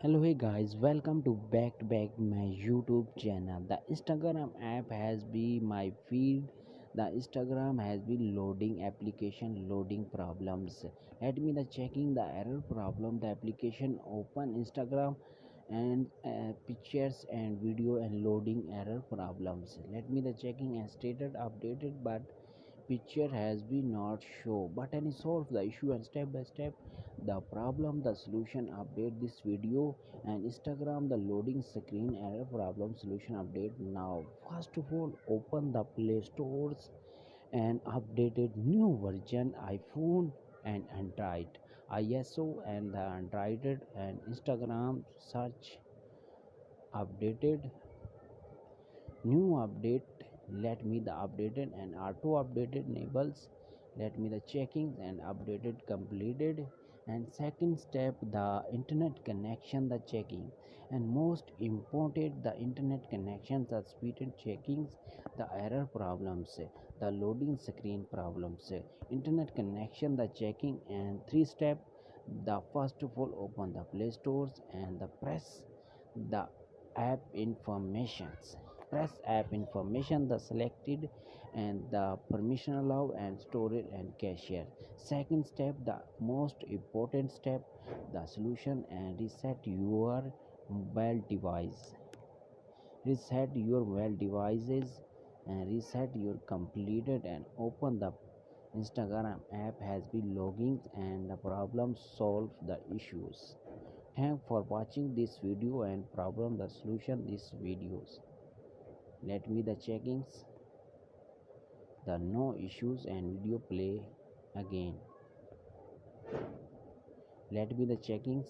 Hello, hey guys, welcome to back my YouTube channel. The Instagram app has been my feed. The Instagram has been loading application loading problems. Let me the checking the error problem. The application open Instagram and pictures and video and loading error problems. Let me the checking and stated updated, but picture has been not show button solve the issue and step by step the problem the solution update this video and Instagram the loading screen error problem solution update now. First of all, open the Play Stores and updated new version iPhone and Android ISO and the Android and Instagram search updated new update. Let me the updated and auto updated enables. Let me the checkings and updated completed. And second step, the internet connection the checking, and most important the internet connection the speed and checkings, the error problems, the loading screen problems, internet connection the checking. And three step, the first of all open the Play Stores and the press the app informations. Press app information the selected and the permission allow and store it and cashier. Second step, the most important step, the solution and reset your mobile device. Reset your mobile devices and reset your completed and open the Instagram app has been logging and the problem solve the issues. Thanks for watching this video and problem the solution these videos. Let me the checkings, the no issues and video play again. Let me the checkings,